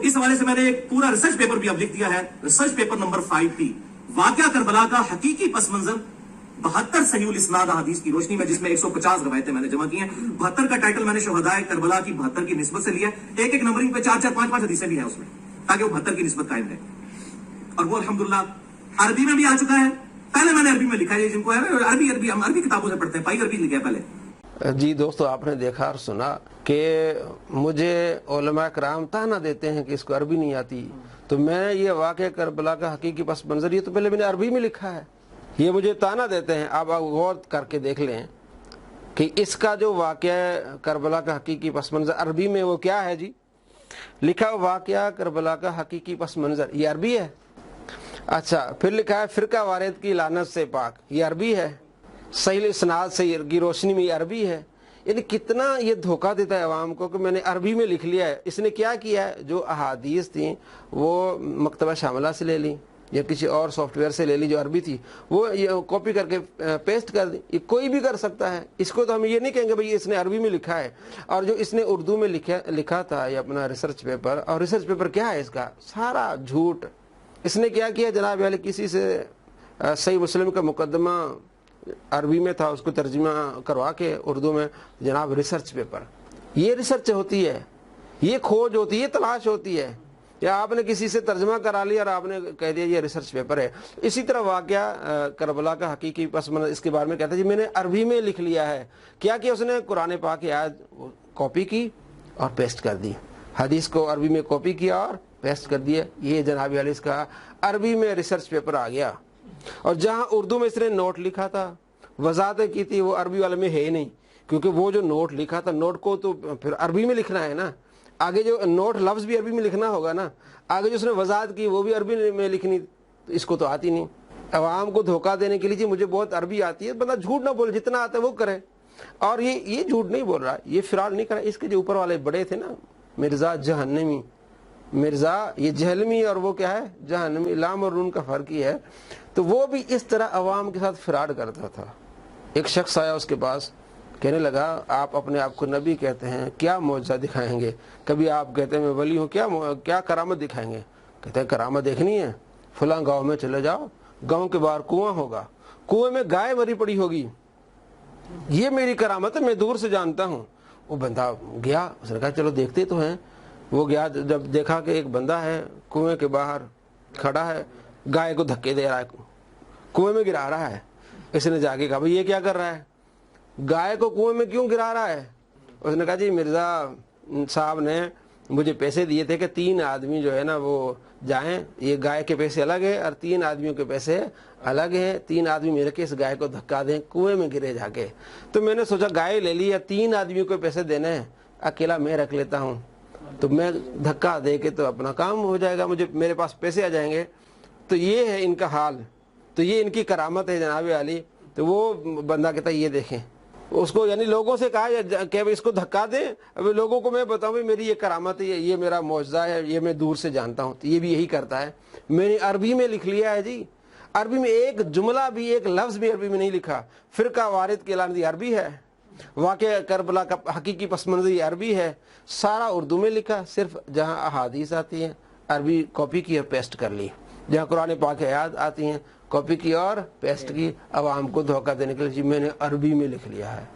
इस हवाले से मैंने एक पूरा रिसर्च पेपर भी अब लिख दिया है, रिसर्च पेपर नंबर 5P, वाकया करबला का हकीकी पस मंजर 72 सहीहुल इस्नाद हदीस की रोशनी में, जिसमें 150 रवायतें मैंने जमा की हैं। 72 का टाइटल मैंने शहदाए करबला की 72 की निस्बत से लिया है। एक एक नंबरिंग पे 4-4, 5-5 हदीसें भी हैं उसमें, ताकि वो 72 की निस्बत कायम रहे। और वो अल्हम्दुलिल्लाह अरबी में भी आ चुका है। पहले मैंने अरबी में लिखा है, जिनको हम अरबी किताबों से पढ़ते हैं, पाई अरबी लिखा है पहले। जी दोस्तों, आपने देखा और सुना कि मुझे उलमा कराम ताना देते हैं कि इसको अरबी नहीं आती, तो मैं ये वाक़या करबला का हकीकी पस मंजर, ये तो पहले मैंने अरबी में लिखा है, ये मुझे ताना देते हैं। आप गौर करके देख लें कि इसका जो वाक़या करबला का हकीकी पस मंजर अरबी में वो क्या है जी, लिखा वाक़या करबला का हकीकी पस मंजर, ये अरबी है। अच्छा, फिर लिखा है फिरका वारिद की लानत से पाक, ये अरबी है। सही इस्नाद से की रोशनी में, ये अरबी है। यानी कितना ये धोखा देता है अवाम को कि मैंने अरबी में लिख लिया है। इसने क्या किया है, जो अहादीस थी वो मकतबा शामिला से ले ली या किसी और सॉफ्टवेयर से ले ली जो अरबी थी, वो ये कॉपी करके पेस्ट कर दी। ये कोई भी कर सकता है, इसको तो हम ये नहीं कहेंगे भाई इसने अरबी में लिखा है। और जो इसने उर्दू में लिखा था ये अपना रिसर्च पेपर, और रिसर्च पेपर क्या है इसका, सारा झूठ। इसने क्या किया जनाब वाले, किसी से सही मुस्लिम का मुकदमा अरबी में था, उसको तर्जुमा करवा के उर्दू में जनाब रिसर्च पेपर। ये रिसर्च होती है, ये खोज होती है, ये तलाश होती है। या आपने किसी से तर्जुमा करा लिया और आपने कह दिया ये रिसर्च पेपर है। इसी तरह वाक़या करबला का हकीकी पस मंजर, इसके बारे में कहता है जी मैंने अरबी में लिख लिया है। क्या किया उसने, कुरान पाक की आयत कॉपी की और पेस्ट कर दी, हदीस को अरबी में कॉपी किया और पेस्ट कर दिया। ये जनाब वाले इसका अरबी में रिसर्च पेपर आ गया। और जहां उर्दू में इसने नोट लिखा था, वजाहतें की थी, वो अरबी वाले में है ही नहीं, क्योंकि वो जो नोट लिखा था, नोट को तो फिर अरबी में लिखना है ना, आगे जो नोट लफ्ज भी अरबी में लिखना होगा ना, आगे जो उसने वजाहत की वो भी अरबी में लिखनी, तो इसको तो आती नहीं। अवाम को धोखा देने के लिए जी मुझे बहुत अरबी आती है, बंदा झूठ ना बोले, जितना आता है वो करे। और ये झूठ नहीं बोल रहा, ये फिराल नहीं कर रहा। इसके जो ऊपर वाले बड़े थे ना, मिर्जा जहन्नमी, मिर्जा ये जहलमी और वो क्या है जहन्नमी, लाम और नून का फर्क ही है। तो वो भी इस तरह अवाम के साथ फ्रॉड करता था। एक शख्स आया उसके पास, कहने लगा आप अपने आप को नबी कहते हैं, क्या मौजज़ा दिखाएंगे? कभी आप कहते हैं मैं वली हूँ, क्या करामत दिखाएंगे? कहते हैं करामत देखनी है, फलां गांव में चले जाओ, गांव के बाहर कुआं होगा, कुएं में गाय मरी पड़ी होगी, ये मेरी करामत है, मैं दूर से जानता हूँ। वो बंदा गया, उसने कहा चलो देखते तो हैं। वो गया, जब देखा कि एक बंदा है कुएं के बाहर खड़ा है, गाय को धक्के दे रहा है, कुएं में गिरा रहा है। इसने जाके कहा भाई ये क्या कर रहा है, गाय को कुएं में क्यों गिरा रहा है? उसने कहा जी मिर्जा साहब ने मुझे पैसे दिए थे कि 3 आदमी जो है ना वो जाएं, ये गाय के पैसे अलग है और 3 आदमियों के पैसे अलग हैं, 3 आदमी मेरे के इस गाय को धक्का दें, कुएं में गिरे जाके। तो मैंने सोचा गाय ले ली या 3 आदमियों को पैसे देने हैं, अकेला मैं रख लेता हूँ, तो मैं धक्का दे के तो अपना काम हो जाएगा, मुझे मेरे पास पैसे आ जाएंगे। तो ये है इनका हाल, तो ये इनकी करामत है जनाब वाली। तो वो बंदा कहता है ये देखें, उसको यानी लोगों से कहा कि इसको धक्का दे, अब लोगों को मैं बताऊं भाई मेरी ये करामत है, ये मेरा मौजज़ा है, ये मैं दूर से जानता हूं। तो ये भी यही करता है। मैंने अरबी में लिख लिया है जी, अरबी में एक जुमला भी, एक लफ्ज भी अरबी में नहीं लिखा। फिरका वारिद की लानत अरबी है, वाक़या करबला का हकीकी पस मंजर अरबी है, सारा उर्दू में लिखा, सिर्फ जहाँ अहादीस आती हैं अरबी कॉपी की और पेस्ट कर ली, जहाँ कुरान पाक की आयत आती हैं कॉपी की और पेस्ट की, अवाम को धोखा देने के लिए जी मैंने अरबी में लिख लिया है।